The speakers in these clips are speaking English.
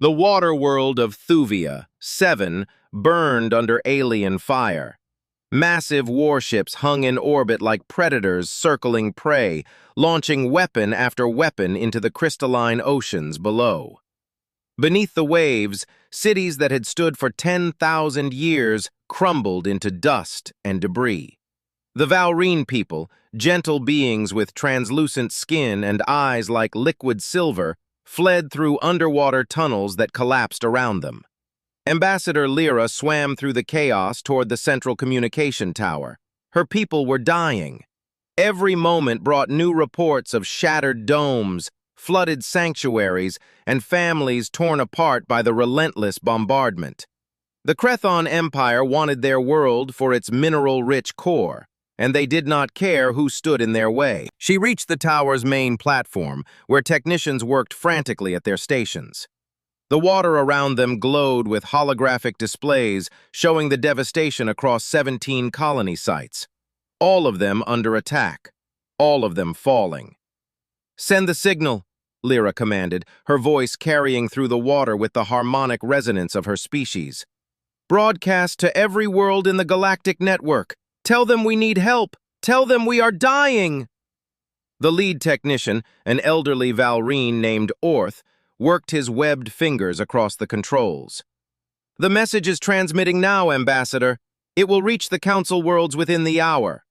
The water world of Thuvia, 7, burned under alien fire. Massive warships hung in orbit like predators circling prey, launching weapon after weapon into the crystalline oceans below. Beneath the waves, cities that had stood for 10,000 years crumbled into dust and debris. The Valrine people, gentle beings with translucent skin and eyes like liquid silver, fled through underwater tunnels that collapsed around them. Ambassador Lyra swam through the chaos toward the central communication tower. Her people were dying. Every moment brought new reports of shattered domes, flooded sanctuaries, and families torn apart by the relentless bombardment. The Crethon Empire wanted their world for its mineral-rich core, and they did not care who stood in their way. She reached the tower's main platform, where technicians worked frantically at their stations. The water around them glowed with holographic displays showing the devastation across 17 colony sites, all of them under attack, all of them falling. "Send the signal," Lyra commanded, her voice carrying through the water with the harmonic resonance of her species. "Broadcast to every world in the galactic network. Tell them we need help. Tell them we are dying." The lead technician, an elderly Valrine named Orth, worked his webbed fingers across the controls. "The message is transmitting now, Ambassador. It will reach the Council worlds within the hour."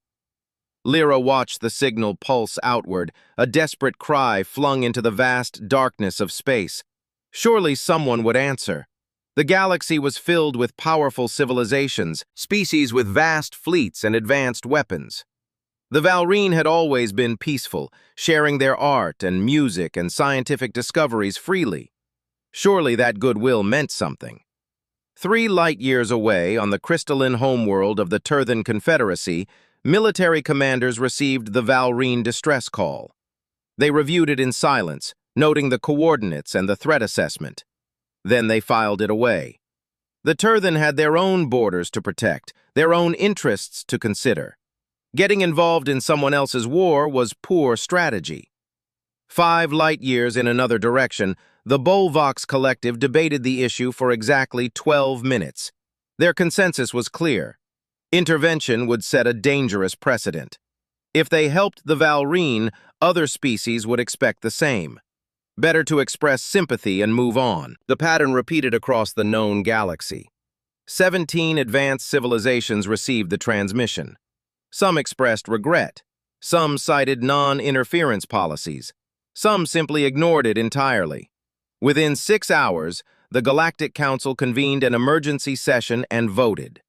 Lyra watched the signal pulse outward, a desperate cry flung into the vast darkness of space. Surely someone would answer. The galaxy was filled with powerful civilizations, species with vast fleets and advanced weapons. The Valrine had always been peaceful, sharing their art and music and scientific discoveries freely. Surely that goodwill meant something. 3 light-years away, on the crystalline homeworld of the Turthan Confederacy, military commanders received the Valrine distress call. They reviewed it in silence, noting the coordinates and the threat assessment. Then they filed it away. The Turthan had their own borders to protect, their own interests to consider. Getting involved in someone else's war was poor strategy. 5 light-years in another direction, the Bolvox Collective debated the issue for exactly 12 minutes. Their consensus was clear. Intervention would set a dangerous precedent. If they helped the Valrine, other species would expect the same. Better to express sympathy and move on. The pattern repeated across the known galaxy. 17 advanced civilizations received the transmission. Some expressed regret. Some cited non-interference policies. Some simply ignored it entirely. Within 6 hours, the Galactic Council convened an emergency session and voted.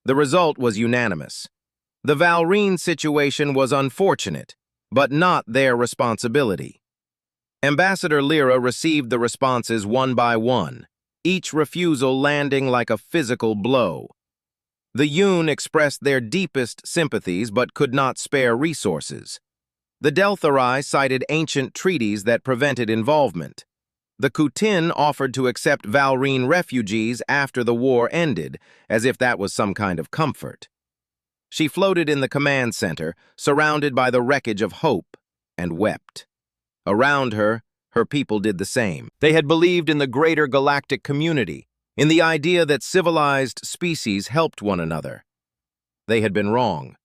The result was unanimous. The Valrine situation was unfortunate, but not their responsibility. Ambassador Lyra received the responses one by one, each refusal landing like a physical blow. The Yun expressed their deepest sympathies but could not spare resources. The Deltharai cited ancient treaties that prevented involvement. The Kutin offered to accept Valrine refugees after the war ended, as if that was some kind of comfort. She floated in the command center, surrounded by the wreckage of hope, and wept. Around her, her people did the same. They had believed in the greater galactic community, in the idea that civilized species helped one another. They had been wrong.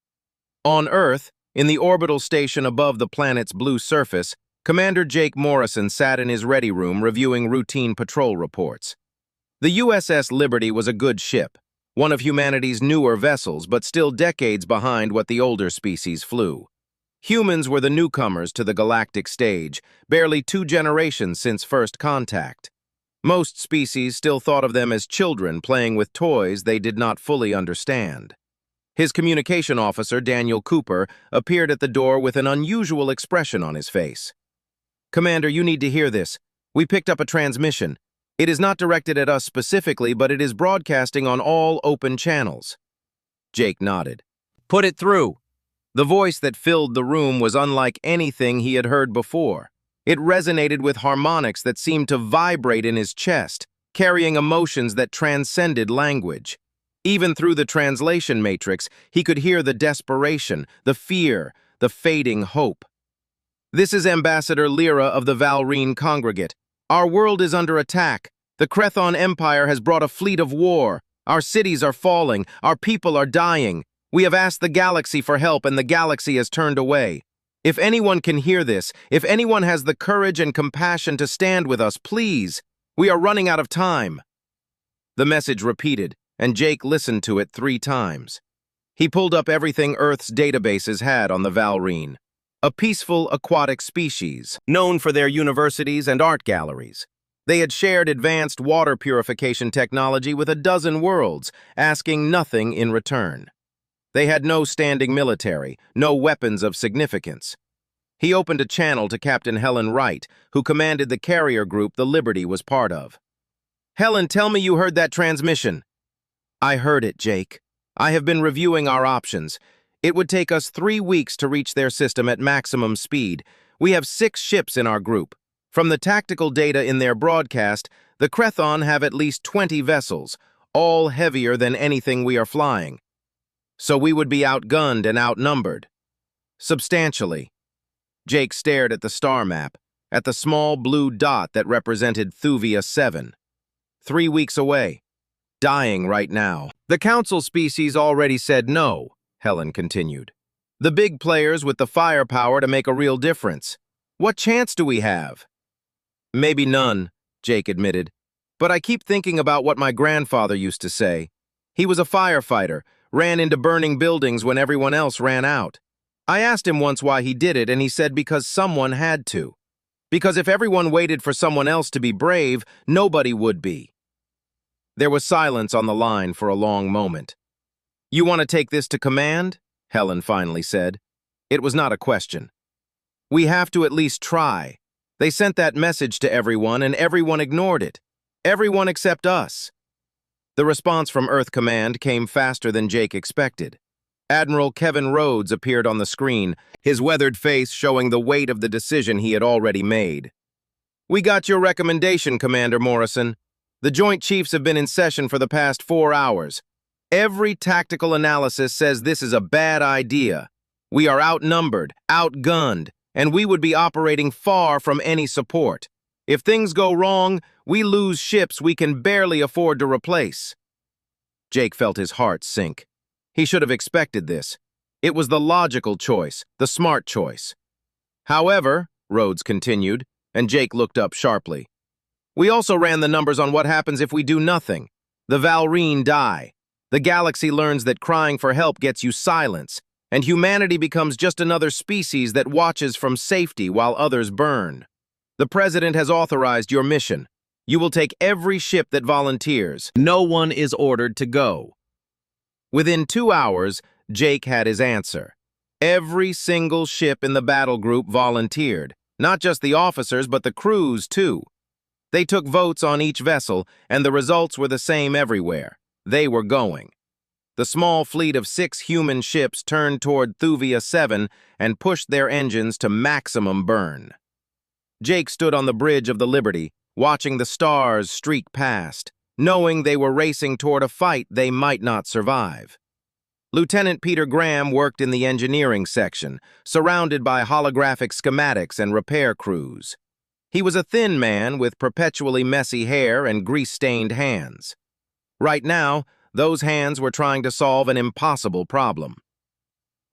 On Earth, in the orbital station above the planet's blue surface, Commander Jake Morrison sat in his ready room reviewing routine patrol reports. The USS Liberty was a good ship, one of humanity's newer vessels, but still decades behind what the older species flew. Humans were the newcomers to the galactic stage, barely 2 generations since first contact. Most species still thought of them as children playing with toys they did not fully understand. His communication officer, Daniel Cooper, appeared at the door with an unusual expression on his face. "Commander, you need to hear this. We picked up a transmission. It is not directed at us specifically, but it is broadcasting on all open channels." Jake nodded. "Put it through." The voice that filled the room was unlike anything he had heard before. It resonated with harmonics that seemed to vibrate in his chest, carrying emotions that transcended language. Even through the translation matrix, he could hear the desperation, the fear, the fading hope. "This is Ambassador Lyra of the Valrine Congregate. Our world is under attack. The Crethon Empire has brought a fleet of war. Our cities are falling. Our people are dying. We have asked the galaxy for help, and the galaxy has turned away. If anyone can hear this, if anyone has the courage and compassion to stand with us, please. We are running out of time." The message repeated, and Jake listened to it 3 times. He pulled up everything Earth's databases had on the Valrine, a peaceful aquatic species, known for their universities and art galleries. They had shared advanced water purification technology with a dozen worlds, asking nothing in return. They had no standing military, no weapons of significance. He opened a channel to Captain Helen Wright, who commanded the carrier group the Liberty was part of. "Helen, tell me you heard that transmission." "I heard it, Jake. I have been reviewing our options. It would take us 3 weeks to reach their system at maximum speed. We have 6 ships in our group. From the tactical data in their broadcast, the Crethon have at least 20 vessels, all heavier than anything we are flying. So we would be outgunned and outnumbered. Substantially." Jake stared at the star map, at the small blue dot that represented Thuvia 7. 3 weeks away. Dying right now. "The Council species already said no," Helen continued. "The big players with the firepower to make a real difference. What chance do we have?" "Maybe none," Jake admitted. "But I keep thinking about what my grandfather used to say. He was a firefighter, ran into burning buildings when everyone else ran out. I asked him once why he did it, and he said because someone had to. Because if everyone waited for someone else to be brave, nobody would be." There was silence on the line for a long moment. "You want to take this to command?" Helen finally said. It was not a question. "We have to at least try. They sent that message to everyone, and everyone ignored it. Everyone except us." The response from Earth Command came faster than Jake expected. Admiral Kevin Rhodes appeared on the screen, his weathered face showing the weight of the decision he had already made. "We got your recommendation, Commander Morrison. The Joint Chiefs have been in session for the past 4 hours. Every tactical analysis says this is a bad idea. We are outnumbered, outgunned, and we would be operating far from any support. If things go wrong, we lose ships we can barely afford to replace." Jake felt his heart sink. He should have expected this. It was the logical choice, the smart choice. "However," Rhodes continued, and Jake looked up sharply, "we also ran the numbers on what happens if we do nothing. The Valrine die. The galaxy learns that crying for help gets you silence, and humanity becomes just another species that watches from safety while others burn. The President has authorized your mission. You will take every ship that volunteers. No one is ordered to go." Within 2 hours, Jake had his answer. Every single ship in the battle group volunteered, not just the officers, but the crews, too. They took votes on each vessel, and the results were the same everywhere. They were going. The small fleet of 6 human ships turned toward Thuvia 7 and pushed their engines to maximum burn. Jake stood on the bridge of the Liberty, watching the stars streak past, knowing they were racing toward a fight they might not survive. Lieutenant Peter Graham worked in the engineering section, surrounded by holographic schematics and repair crews. He was a thin man with perpetually messy hair and grease-stained hands. Right now, those hands were trying to solve an impossible problem.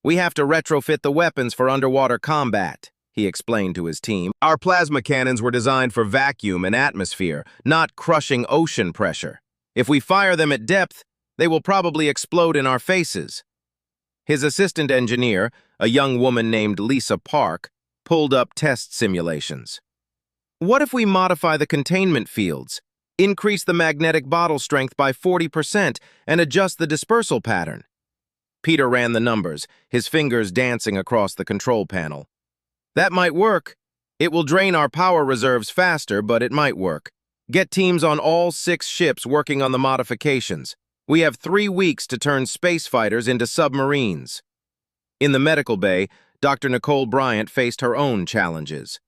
"We have to retrofit the weapons for underwater combat," he explained to his team. "Our plasma cannons were designed for vacuum and atmosphere, not crushing ocean pressure. If we fire them at depth, they will probably explode in our faces." His assistant engineer, a young woman named Lisa Park, pulled up test simulations. "What if we modify the containment fields, increase the magnetic bottle strength by 40%, and adjust the dispersal pattern?" Peter ran the numbers, his fingers dancing across the control panel. "That might work. It will drain our power reserves faster, but it might work. Get teams on all 6 ships working on the modifications. We have 3 weeks to turn space fighters into submarines." In the medical bay, Dr. Nicole Bryant faced her own challenges.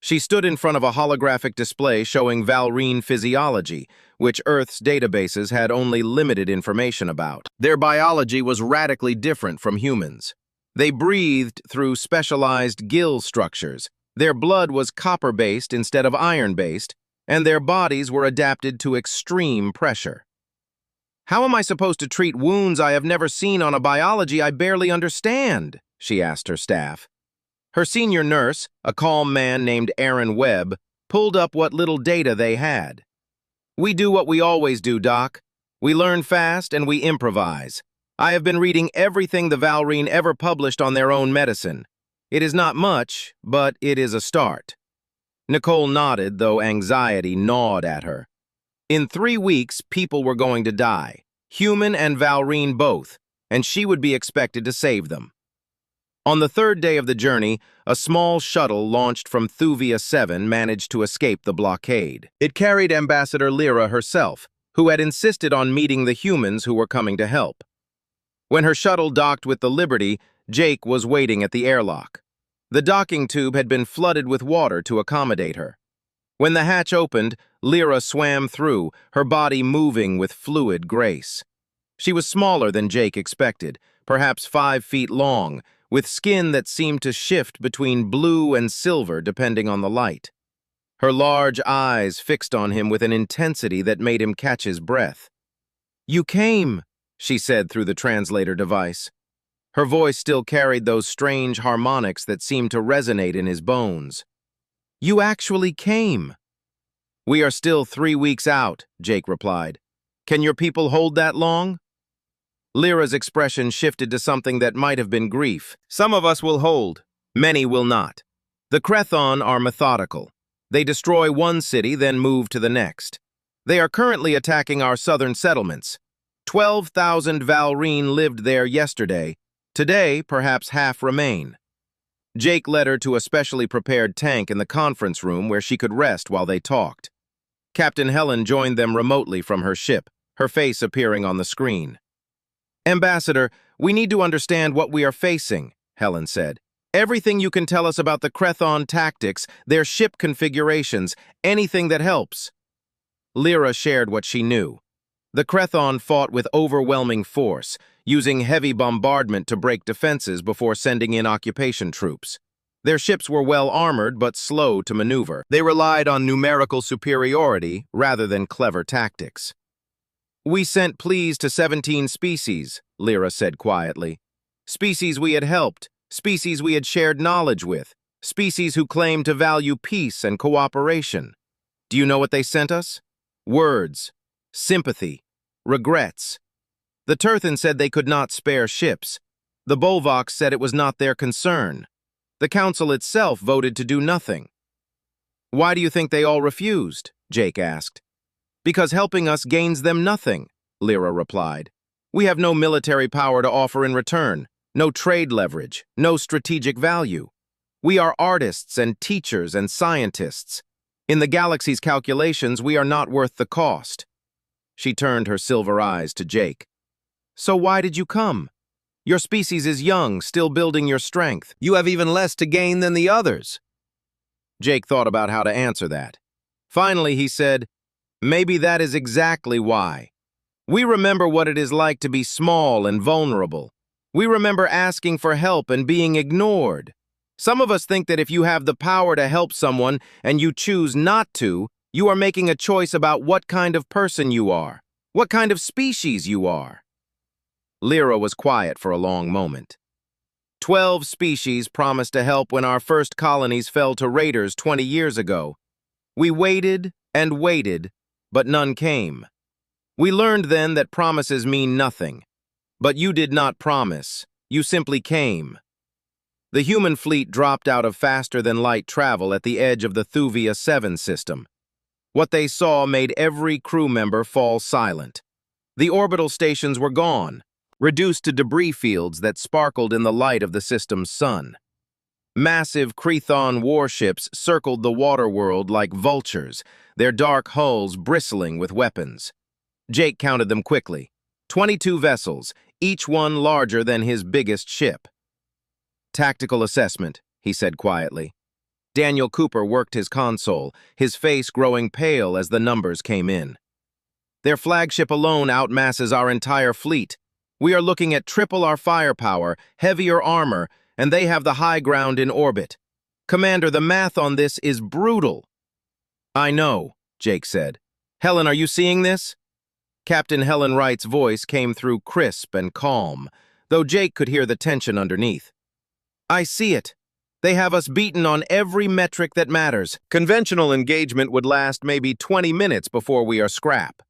She stood in front of a holographic display showing Valrine physiology, which Earth's databases had only limited information about. Their biology was radically different from humans. They breathed through specialized gill structures. Their blood was copper-based instead of iron-based, and their bodies were adapted to extreme pressure. "How am I supposed to treat wounds I have never seen on a biology I barely understand?" she asked her staff. Her senior nurse, a calm man named Aaron Webb, pulled up what little data they had. "We do what we always do, Doc. We learn fast and we improvise. I have been reading everything the Valrine ever published on their own medicine. It is not much, but it is a start." Nicole nodded, though anxiety gnawed at her. In 3 weeks, people were going to die, human and Valrine both, and she would be expected to save them. On the 3rd day of the journey, a small shuttle launched from Thuvia 7 managed to escape the blockade. It carried Ambassador Lyra herself, who had insisted on meeting the humans who were coming to help. When her shuttle docked with the Liberty, Jake was waiting at the airlock. The docking tube had been flooded with water to accommodate her. When the hatch opened, Lyra swam through, her body moving with fluid grace. She was smaller than Jake expected, perhaps 5 feet long, with skin that seemed to shift between blue and silver depending on the light. Her large eyes fixed on him with an intensity that made him catch his breath. "You came," she said through the translator device. Her voice still carried those strange harmonics that seemed to resonate in his bones. "You actually came." "We are still 3 weeks out," Jake replied. "Can your people hold that long?" Lyra's expression shifted to something that might have been grief. "Some of us will hold, many will not. The Crethon are methodical. They destroy one city, then move to the next. They are currently attacking our southern settlements. 12,000 Valrine lived there yesterday. Today, perhaps half remain." Jake led her to a specially prepared tank in the conference room where she could rest while they talked. Captain Helen joined them remotely from her ship, her face appearing on the screen. "Ambassador, we need to understand what we are facing," Helen said. "Everything you can tell us about the Crethon tactics, their ship configurations, anything that helps." Lyra shared what she knew. The Crethon fought with overwhelming force, using heavy bombardment to break defenses before sending in occupation troops. Their ships were well armored but slow to maneuver. They relied on numerical superiority rather than clever tactics. "We sent pleas to 17 species," Lyra said quietly. "Species we had helped, species we had shared knowledge with, species who claimed to value peace and cooperation. Do you know what they sent us? Words, sympathy, regrets. The Turthan said they could not spare ships. The Bolvox said it was not their concern. The Council itself voted to do nothing." "Why do you think they all refused?" Jake asked. "Because helping us gains them nothing," Lyra replied. "We have no military power to offer in return, no trade leverage, no strategic value. We are artists and teachers and scientists. In the galaxy's calculations, we are not worth the cost." She turned her silver eyes to Jake. "So why did you come? Your species is young, still building your strength. You have even less to gain than the others." Jake thought about how to answer that. Finally, he said, "Maybe that is exactly why. We remember what it is like to be small and vulnerable. We remember asking for help and being ignored. Some of us think that if you have the power to help someone and you choose not to, you are making a choice about what kind of person you are, what kind of species you are." Lyra was quiet for a long moment. 12 species promised to help when our first colonies fell to raiders 20 years ago. We waited and waited, but none came. We learned then that promises mean nothing. But you did not promise. You simply came. The human fleet dropped out of faster-than-light travel at the edge of the Thuvia 7 system. What they saw made every crew member fall silent. The orbital stations were gone, reduced to debris fields that sparkled in the light of the system's sun. Massive Crethon warships circled the water world like vultures, their dark hulls bristling with weapons. Jake counted them quickly. 22 vessels, each one larger than his biggest ship. "Tactical assessment," he said quietly. Daniel Cooper worked his console, his face growing pale as the numbers came in. "Their flagship alone outmasses our entire fleet. We are looking at triple our firepower, heavier armor, and they have the high ground in orbit. Commander, the math on this is brutal." "I know," Jake said. "Helen, are you seeing this?" Captain Helen Wright's voice came through crisp and calm, though Jake could hear the tension underneath. "I see it. They have us beaten on every metric that matters. Conventional engagement would last maybe 20 minutes before we are scrap."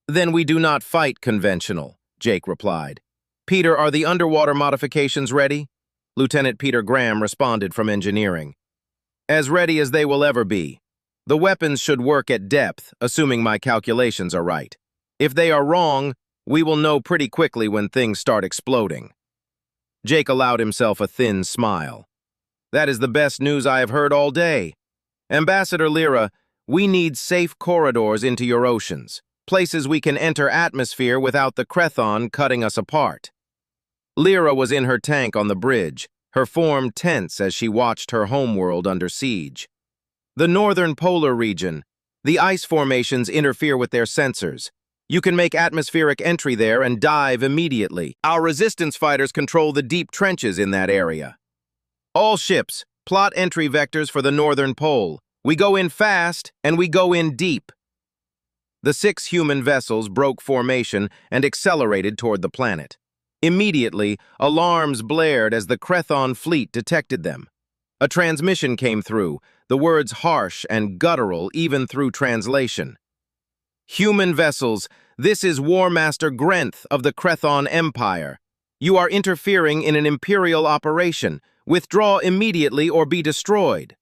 "Then we do not fight conventional," Jake replied. "Peter, are the underwater modifications ready?" Lieutenant Peter Graham responded from engineering. "As ready as they will ever be. The weapons should work at depth, assuming my calculations are right. If they are wrong, we will know pretty quickly when things start exploding." Jake allowed himself a thin smile. "That is the best news I have heard all day. Ambassador Lyra, we need safe corridors into your oceans, places we can enter atmosphere without the Crethon cutting us apart." Lyra was in her tank on the bridge, her form tense as she watched her homeworld under siege. "The northern polar region. The ice formations interfere with their sensors. You can make atmospheric entry there and dive immediately. Our resistance fighters control the deep trenches in that area. All ships, plot entry vectors for the northern pole. We go in fast, and we go in deep." The 6 human vessels broke formation and accelerated toward the planet. Immediately, alarms blared as the Crethon fleet detected them. A transmission came through, the words harsh and guttural even through translation. "Human vessels, this is War Master Grenth of the Crethon Empire. You are interfering in an Imperial operation. Withdraw immediately or be destroyed."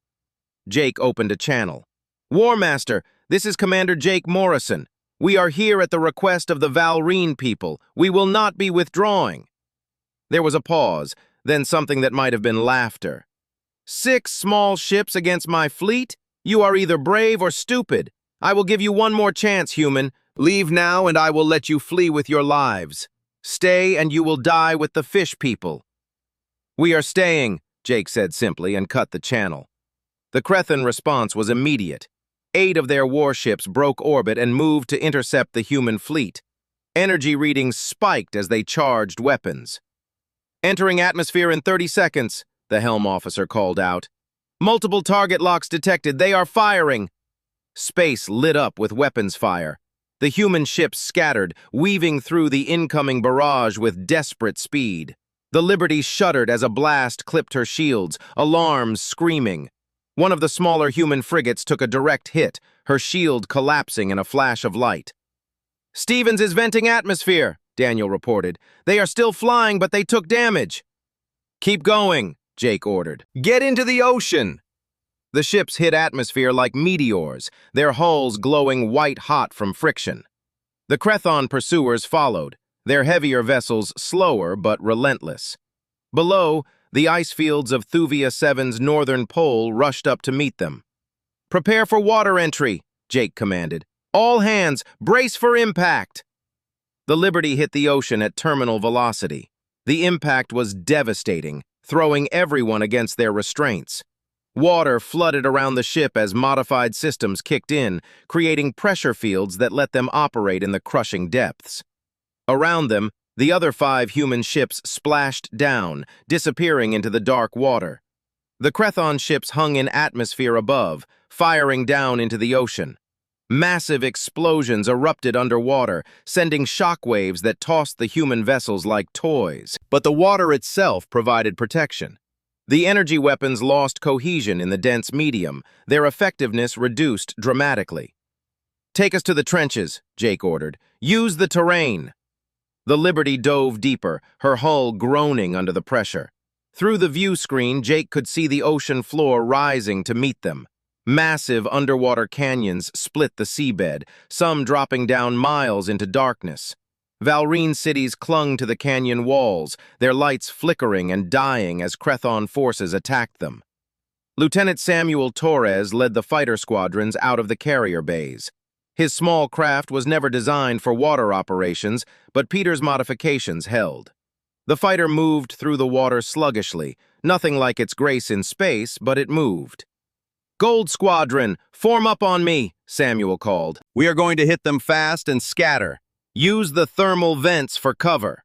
Jake opened a channel. "War Master, this is Commander Jake Morrison. We are here at the request of the Valrine people. We will not be withdrawing." There was a pause, then something that might have been laughter. "6 small ships against my fleet? You are either brave or stupid. I will give you one more chance, human. Leave now and I will let you flee with your lives. Stay and you will die with the fish people." "We are staying," Jake said simply and cut the channel. The Crethon response was immediate. 8 of their warships broke orbit and moved to intercept the human fleet. Energy readings spiked as they charged weapons. "Entering atmosphere in 30 seconds, the helm officer called out. "Multiple target locks detected. They are firing." Space lit up with weapons fire. The human ships scattered, weaving through the incoming barrage with desperate speed. The Liberty shuddered as a blast clipped her shields, alarms screaming. One of the smaller human frigates took a direct hit, her shield collapsing in a flash of light. "Stevens is venting atmosphere," Daniel reported. "They are still flying, but they took damage." "Keep going," Jake ordered. "Get into the ocean." The ships hit atmosphere like meteors, their hulls glowing white-hot from friction. The Crethon pursuers followed, their heavier vessels slower but relentless. Below, the ice fields of Thuvia 7's northern pole rushed up to meet them. "Prepare for water entry," Jake commanded. "All hands, brace for impact." The Liberty hit the ocean at terminal velocity. The impact was devastating, throwing everyone against their restraints. Water flooded around the ship as modified systems kicked in, creating pressure fields that let them operate in the crushing depths. Around them, the other 5 human ships splashed down, disappearing into the dark water. The Crethon ships hung in atmosphere above, firing down into the ocean. Massive explosions erupted underwater, sending shockwaves that tossed the human vessels like toys. But the water itself provided protection. The energy weapons lost cohesion in the dense medium, their effectiveness reduced dramatically. "Take us to the trenches," Jake ordered. "Use the terrain." The Liberty dove deeper, her hull groaning under the pressure. Through the view screen, Jake could see the ocean floor rising to meet them. Massive underwater canyons split the seabed, some dropping down miles into darkness. Valrine cities clung to the canyon walls, their lights flickering and dying as Crethon forces attacked them. Lieutenant Samuel Torres led the fighter squadrons out of the carrier bays. His small craft was never designed for water operations, but Peter's modifications held. The fighter moved through the water sluggishly, nothing like its grace in space, but it moved. "Gold Squadron, form up on me," Samuel called. "We are going to hit them fast and scatter. Use the thermal vents for cover."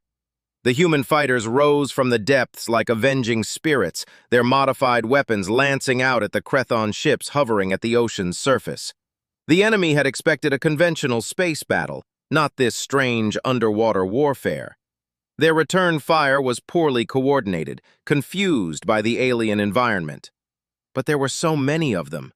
The human fighters rose from the depths like avenging spirits, their modified weapons lancing out at the Crethon ships hovering at the ocean's surface. The enemy had expected a conventional space battle, not this strange underwater warfare. Their return fire was poorly coordinated, confused by the alien environment. But there were so many of them.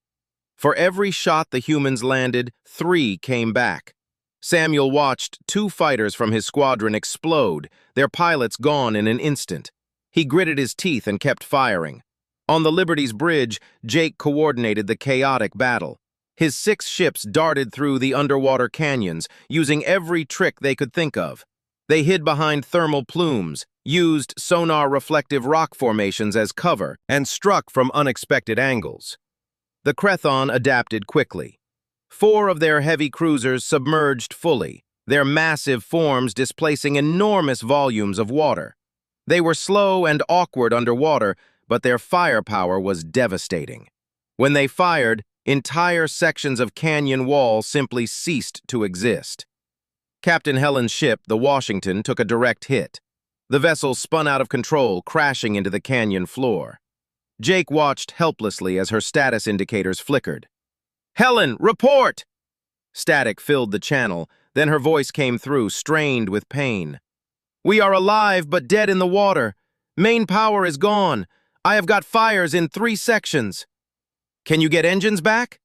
For every shot the humans landed, 3 came back. Samuel watched 2 fighters from his squadron explode, their pilots gone in an instant. He gritted his teeth and kept firing. On the Liberty's bridge, Jake coordinated the chaotic battle. His 6 ships darted through the underwater canyons, using every trick they could think of. They hid behind thermal plumes, used sonar-reflective rock formations as cover, and struck from unexpected angles. The Crethon adapted quickly. 4 of their heavy cruisers submerged fully, their massive forms displacing enormous volumes of water. They were slow and awkward underwater, but their firepower was devastating. When they fired, entire sections of canyon wall simply ceased to exist. Captain Helen's ship, the Washington, took a direct hit. The vessel spun out of control, crashing into the canyon floor. Jake watched helplessly as her status indicators flickered. "Helen, report!" Static filled the channel, then her voice came through, strained with pain. "We are alive, but dead in the water. Main power is gone. I have got fires in 3 sections. Can you get engines back?"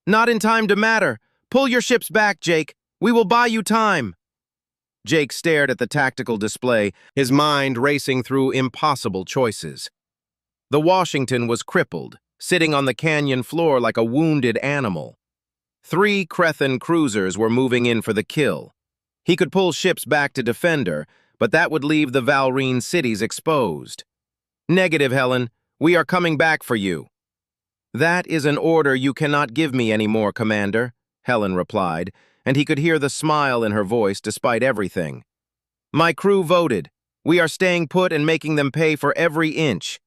"Not in time to matter. Pull your ships back, Jake. We will buy you time." Jake stared at the tactical display, his mind racing through impossible choices. The Washington was crippled, sitting on the canyon floor like a wounded animal. 3 Crethon cruisers were moving in for the kill. He could pull ships back to defend her, but that would leave the Valrine cities exposed. "Negative, Helen. We are coming back for you." "That is an order you cannot give me anymore, Commander," Helen replied, and he could hear the smile in her voice despite everything. "My crew voted. We are staying put and making them pay for every inch.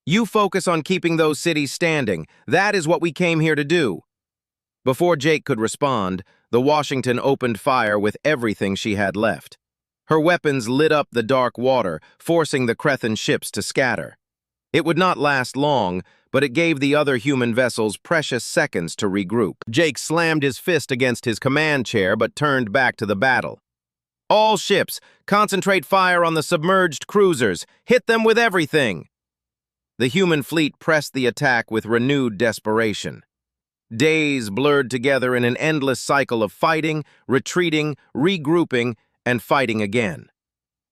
You focus on keeping those cities standing. That is what we came here to do." Before Jake could respond, the Washington opened fire with everything she had left. Her weapons lit up the dark water, forcing the Crethon ships to scatter. It would not last long, but it gave the other human vessels precious seconds to regroup. Jake slammed his fist against his command chair but turned back to the battle. "All ships, concentrate fire on the submerged cruisers. Hit them with everything." The human fleet pressed the attack with renewed desperation. Days blurred together in an endless cycle of fighting, retreating, regrouping, and fighting again.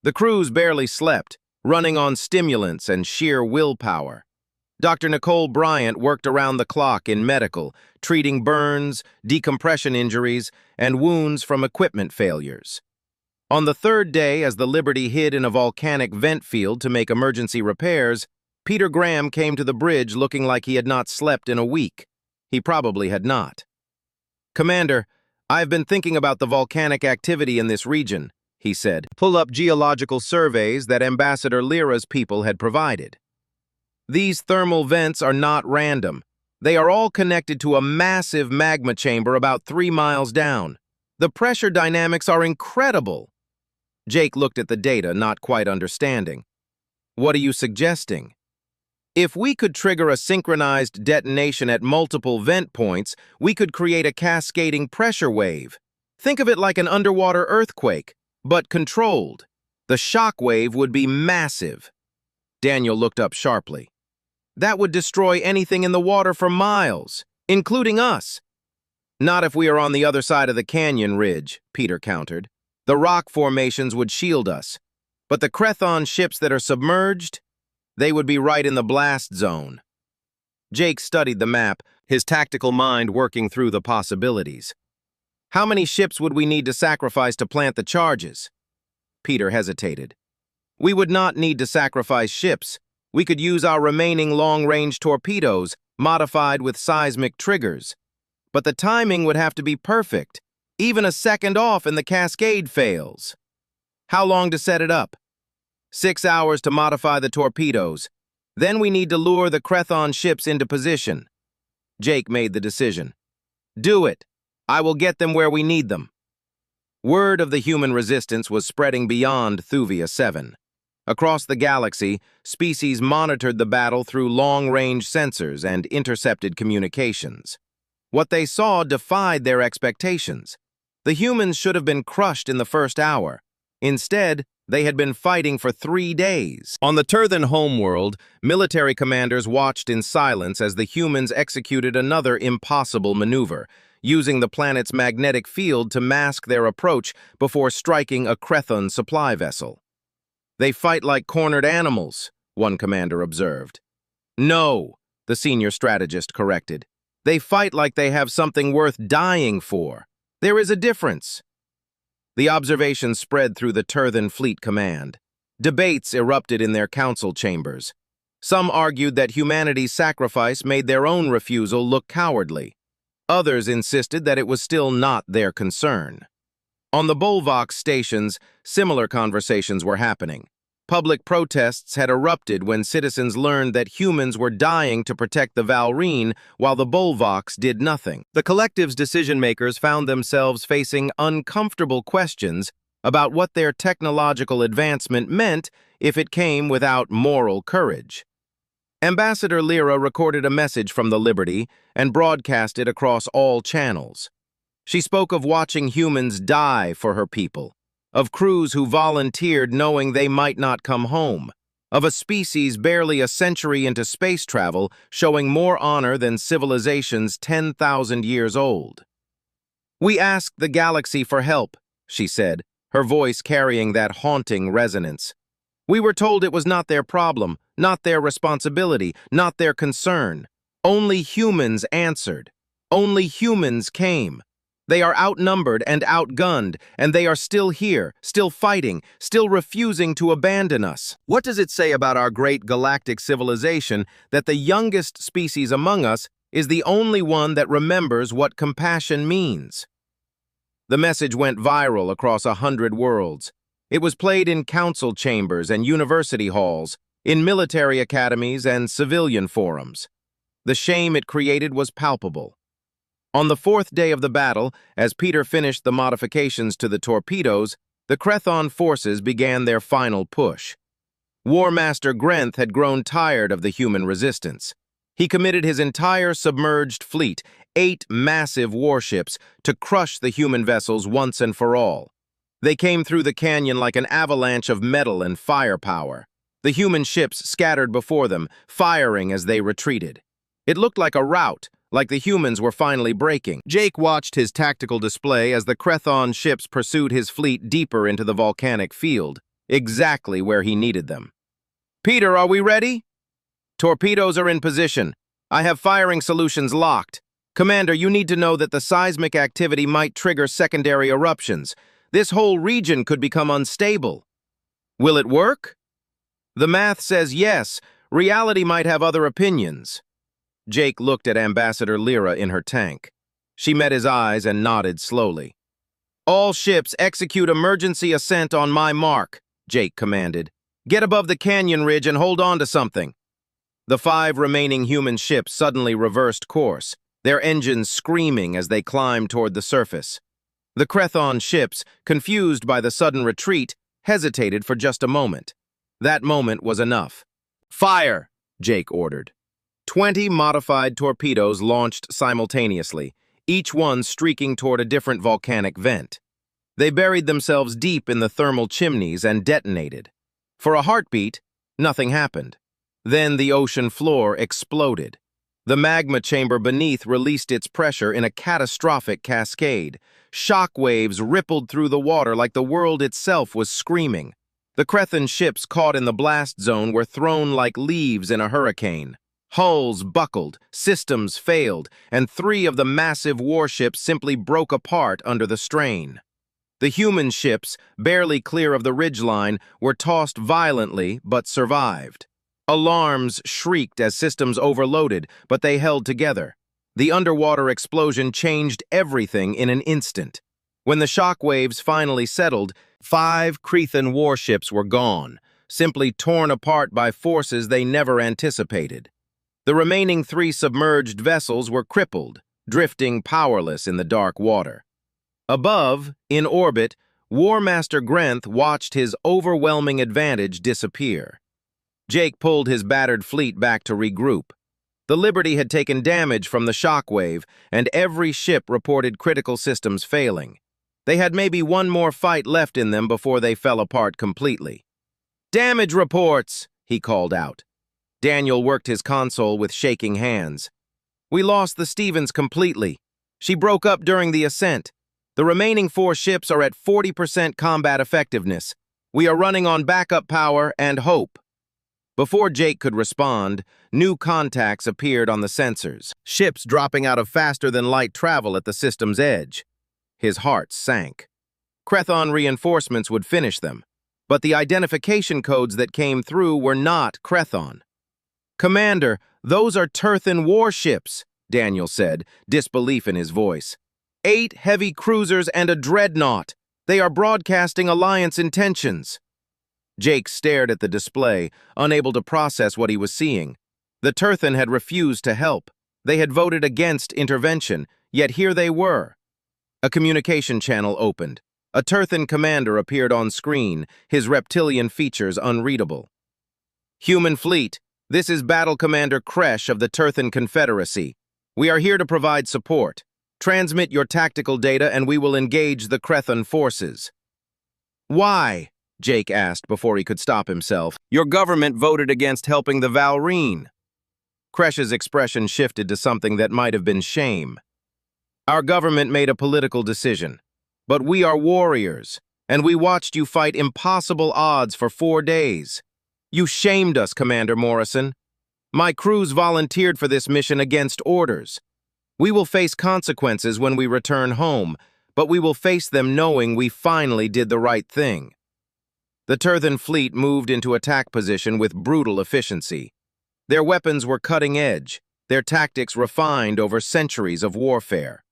The crews barely slept, running on stimulants and sheer willpower. Dr. Nicole Bryant worked around the clock in medical, treating burns, decompression injuries, and wounds from equipment failures. On the 3rd day, as the Liberty hid in a volcanic vent field to make emergency repairs, Peter Graham came to the bridge looking like he had not slept in a week. He probably had not. "Commander, I've been thinking about the volcanic activity in this region," he said. "Pull up geological surveys that Ambassador Lyra's people had provided. These thermal vents are not random. They are all connected to a massive magma chamber about 3 miles down. The pressure dynamics are incredible." Jake looked at the data, not quite understanding. "What are you suggesting?" "If we could trigger a synchronized detonation at multiple vent points, we could create a cascading pressure wave. Think of it like an underwater earthquake, but controlled. The shock wave would be massive." Daniel looked up sharply. "That would destroy anything in the water for miles, including us." "Not if we are on the other side of the canyon ridge," Peter countered. "The rock formations would shield us. But the Crethon ships that are submerged, they would be right in the blast zone." Jake studied the map, his tactical mind working through the possibilities. "How many ships would we need to sacrifice to plant the charges?" Peter hesitated. "We would not need to sacrifice ships. We could use our remaining long-range torpedoes, modified with seismic triggers. But the timing would have to be perfect. Even a second off and the cascade fails." "How long to set it up?" 6 hours to modify the torpedoes. Then we need to lure the Crethon ships into position." Jake made the decision. "Do it. I will get them where we need them." Word of the human resistance was spreading beyond Thuvia 7. Across the galaxy, species monitored the battle through long-range sensors and intercepted communications. What they saw defied their expectations. The humans should have been crushed in the first hour. Instead, they had been fighting for 3 days. On the Turthan homeworld, military commanders watched in silence as the humans executed another impossible maneuver, using the planet's magnetic field to mask their approach before striking a Crethon supply vessel. "They fight like cornered animals," one commander observed. "No," the senior strategist corrected. "They fight like they have something worth dying for. There is a difference." The observation spread through the Turthan Fleet Command. Debates erupted in their council chambers. Some argued that humanity's sacrifice made their own refusal look cowardly. Others insisted that it was still not their concern. On the Bolvox stations, similar conversations were happening. Public protests had erupted when citizens learned that humans were dying to protect the Valrine while the Bolvox did nothing. The collective's decision-makers found themselves facing uncomfortable questions about what their technological advancement meant if it came without moral courage. Ambassador Lyra recorded a message from the Liberty and broadcast it across all channels. She spoke of watching humans die for her people, of crews who volunteered knowing they might not come home, of a species barely a century into space travel showing more honor than civilizations 10,000 years old. "We asked the galaxy for help," she said, her voice carrying that haunting resonance. "We were told it was not their problem, not their responsibility, not their concern. Only humans answered. Only humans came. They are outnumbered and outgunned, and they are still here, still fighting, still refusing to abandon us. What does it say about our great galactic civilization that the youngest species among us is the only one that remembers what compassion means?" The message went viral across 100 worlds. It was played in council chambers and university halls, in military academies and civilian forums. The shame it created was palpable. On the 4th day of the battle, as Peter finished the modifications to the torpedoes, the Crethon forces began their final push. War Master Grenth had grown tired of the human resistance. He committed his entire submerged fleet, 8 massive warships, to crush the human vessels once and for all. They came through the canyon like an avalanche of metal and firepower. The human ships scattered before them, firing as they retreated. It looked like a rout, like the humans were finally breaking. Jake watched his tactical display as the Crethon ships pursued his fleet deeper into the volcanic field, exactly where he needed them. "Peter, are we ready?" "Torpedoes are in position. I have firing solutions locked. Commander, you need to know that the seismic activity might trigger secondary eruptions. This whole region could become unstable." "Will it work?" "The math says yes. Reality might have other opinions." Jake looked at Ambassador Lyra in her tank. She met his eyes and nodded slowly. "All ships execute emergency ascent on my mark," Jake commanded. "Get above the canyon ridge and hold on to something." The 5 remaining human ships suddenly reversed course, their engines screaming as they climbed toward the surface. The Crethon ships, confused by the sudden retreat, hesitated for just a moment. That moment was enough. "Fire!" Jake ordered. 20 modified torpedoes launched simultaneously, each one streaking toward a different volcanic vent. They buried themselves deep in the thermal chimneys and detonated. For a heartbeat, nothing happened. Then the ocean floor exploded. The magma chamber beneath released its pressure in a catastrophic cascade. Shock waves rippled through the water like the world itself was screaming. The Crethon ships caught in the blast zone were thrown like leaves in a hurricane. Hulls buckled, systems failed, and 3 of the massive warships simply broke apart under the strain. The human ships, barely clear of the ridgeline, were tossed violently but survived. Alarms shrieked as systems overloaded, but they held together. The underwater explosion changed everything in an instant. When the shock waves finally settled, 5 Crethon warships were gone, simply torn apart by forces they never anticipated. The remaining 3 submerged vessels were crippled, drifting powerless in the dark water. Above, in orbit, War Master Grenth watched his overwhelming advantage disappear. Jake pulled his battered fleet back to regroup. The Liberty had taken damage from the shockwave, and every ship reported critical systems failing. They had maybe one more fight left in them before they fell apart completely. "Damage reports!" he called out. Daniel worked his console with shaking hands. "We lost the Stevens completely. She broke up during the ascent. The remaining 4 ships are at 40% combat effectiveness. We are running on backup power and hope." Before Jake could respond, new contacts appeared on the sensors, ships dropping out of faster-than-light travel at the system's edge. His heart sank. Crethon reinforcements would finish them, but the identification codes that came through were not Crethon. "Commander, those are Turthan warships," Daniel said, disbelief in his voice. 8 heavy cruisers and a dreadnought. They are broadcasting Alliance intentions." Jake stared at the display, unable to process what he was seeing. The Turthan had refused to help. They had voted against intervention, yet here they were. A communication channel opened. A Turthan commander appeared on screen, his reptilian features unreadable. "Human fleet, this is Battle Commander Kresh of the Turthan Confederacy. We are here to provide support. Transmit your tactical data and we will engage the Crethon forces." "Why?" Jake asked before he could stop himself. "Your government voted against helping the Valrine." Kresh's expression shifted to something that might have been shame. "Our government made a political decision. But we are warriors, and we watched you fight impossible odds for 4 days. You shamed us, Commander Morrison. My crews volunteered for this mission against orders. We will face consequences when we return home, but we will face them knowing we finally did the right thing." The Turthan fleet moved into attack position with brutal efficiency. Their weapons were cutting edge, their tactics refined over centuries of warfare.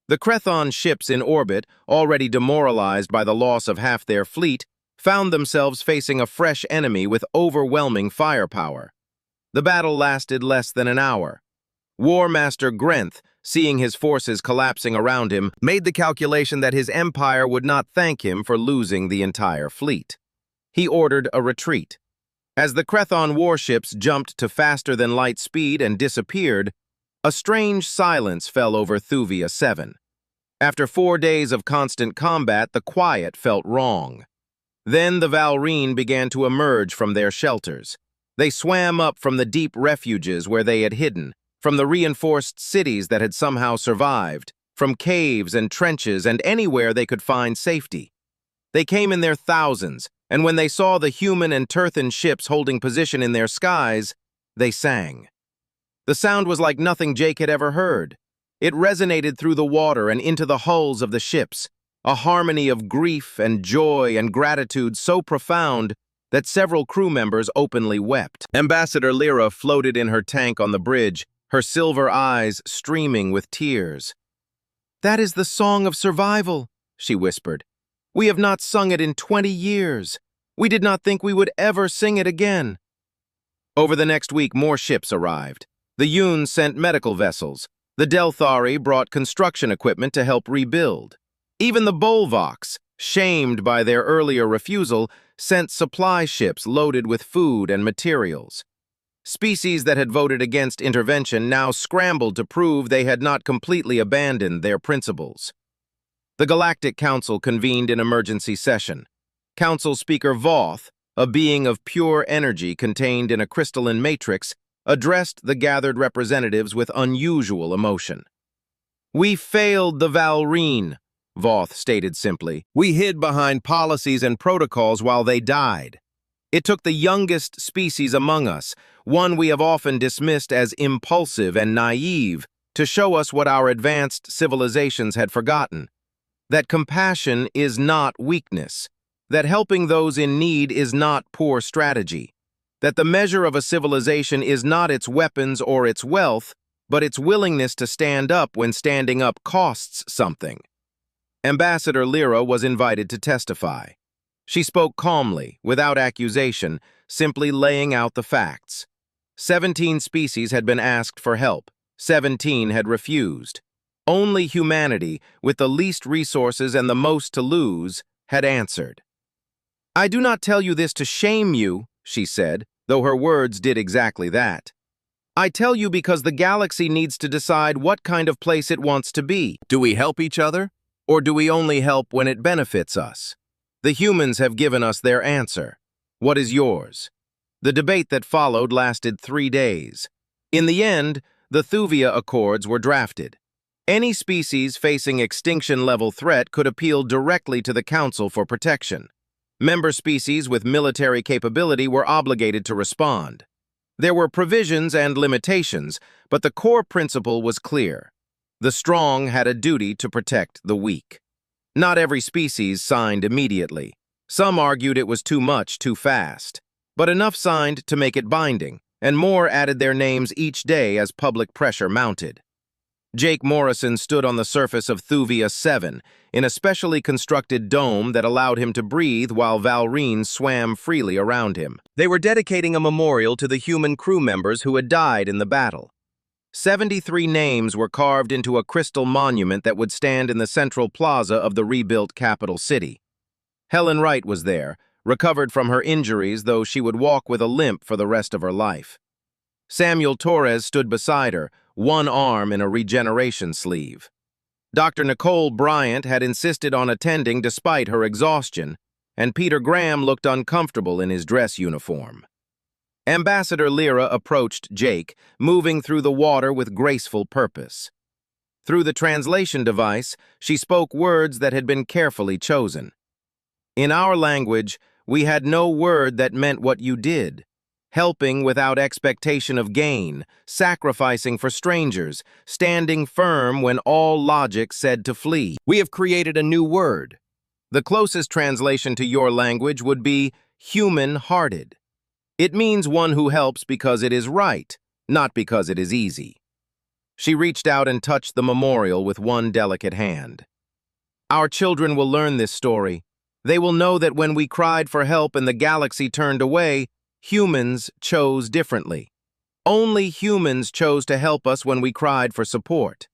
The Crethon ships in orbit, already demoralized by the loss of half their fleet, found themselves facing a fresh enemy with overwhelming firepower. The battle lasted less than an hour. War Master Grenth, seeing his forces collapsing around him, made the calculation that his empire would not thank him for losing the entire fleet. He ordered a retreat. As the Crethon warships jumped to faster-than-light speed and disappeared, a strange silence fell over Thuvia 7. After 4 days of constant combat, the quiet felt wrong. Then the Valrine began to emerge from their shelters. They swam up from the deep refuges where they had hidden, from the reinforced cities that had somehow survived, from caves and trenches and anywhere they could find safety. They came in their thousands, and when they saw the human and Turthan ships holding position in their skies, they sang. The sound was like nothing Jake had ever heard. It resonated through the water and into the hulls of the ships, a harmony of grief and joy and gratitude so profound that several crew members openly wept. Ambassador Lyra floated in her tank on the bridge, her silver eyes streaming with tears. "That is the song of survival," she whispered. "We have not sung it in 20 years. We did not think we would ever sing it again." Over the next week, more ships arrived. The Yuns sent medical vessels. The Delthari brought construction equipment to help rebuild. Even the Bolvoks, shamed by their earlier refusal, sent supply ships loaded with food and materials. Species that had voted against intervention now scrambled to prove they had not completely abandoned their principles. The Galactic Council convened in emergency session. Council Speaker Voth, a being of pure energy contained in a crystalline matrix, addressed the gathered representatives with unusual emotion. "We failed the Valrine," Voth stated simply. "We hid behind policies and protocols while they died. It took the youngest species among us, one we have often dismissed as impulsive and naive, to show us what our advanced civilizations had forgotten. That compassion is not weakness, that helping those in need is not poor strategy, that the measure of a civilization is not its weapons or its wealth, but its willingness to stand up when standing up costs something." Ambassador Lyra was invited to testify. She spoke calmly, without accusation, simply laying out the facts. 17 species had been asked for help. 17 had refused. Only humanity, with the least resources and the most to lose, had answered. "I do not tell you this to shame you," she said, though her words did exactly that. I tell you because the galaxy needs to decide what kind of place it wants to be. Do we help each other? Or do we only help when it benefits us? The humans have given us their answer. What is yours? The debate that followed lasted 3 days. In the end, the Thuvia Accords were drafted. Any species facing extinction-level threat could appeal directly to the Council for protection. Member species with military capability were obligated to respond. There were provisions and limitations, but the core principle was clear. The strong had a duty to protect the weak. Not every species signed immediately. Some argued it was too much, too fast. But enough signed to make it binding, and more added their names each day as public pressure mounted. Jake Morrison stood on the surface of Thuvia 7 in a specially constructed dome that allowed him to breathe while Valrine swam freely around him. They were dedicating a memorial to the human crew members who had died in the battle. 73 names were carved into a crystal monument that would stand in the central plaza of the rebuilt capital city. Helen Wright was there, recovered from her injuries, though she would walk with a limp for the rest of her life. Samuel Torres stood beside her, one arm in a regeneration sleeve. Dr. Nicole Bryant had insisted on attending despite her exhaustion, and Peter Graham looked uncomfortable in his dress uniform. Ambassador Lyra approached Jake, moving through the water with graceful purpose. Through the translation device, she spoke words that had been carefully chosen. In our language, we had no word that meant what you did. Helping without expectation of gain, sacrificing for strangers, standing firm when all logic said to flee. We have created a new word. The closest translation to your language would be human-hearted. It means one who helps because it is right, not because it is easy. She reached out and touched the memorial with one delicate hand. Our children will learn this story. They will know that when we cried for help and the galaxy turned away, humans chose differently. Only humans chose to help us when we cried for support.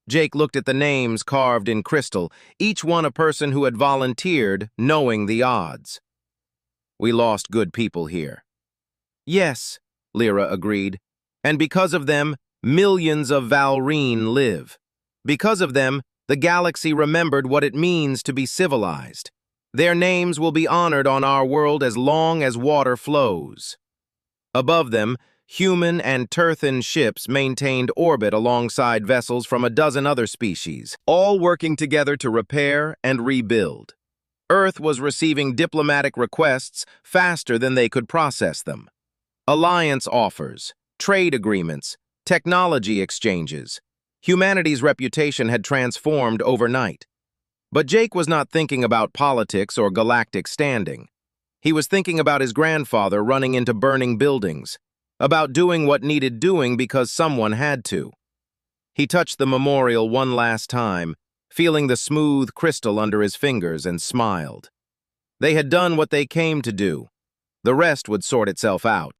Jake looked at the names carved in crystal, each one a person who had volunteered, knowing the odds. We lost good people here. Yes, Lyra agreed. And because of them, millions of Valrine live. Because of them, the galaxy remembered what it means to be civilized. Their names will be honored on our world as long as water flows. Above them, human and Turthan ships maintained orbit alongside vessels from a dozen other species, all working together to repair and rebuild. Earth was receiving diplomatic requests faster than they could process them. Alliance offers, trade agreements, technology exchanges. Humanity's reputation had transformed overnight. But Jake was not thinking about politics or galactic standing. He was thinking about his grandfather running into burning buildings, about doing what needed doing because someone had to. He touched the memorial one last time, feeling the smooth crystal under his fingers, and smiled. They had done what they came to do. The rest would sort itself out.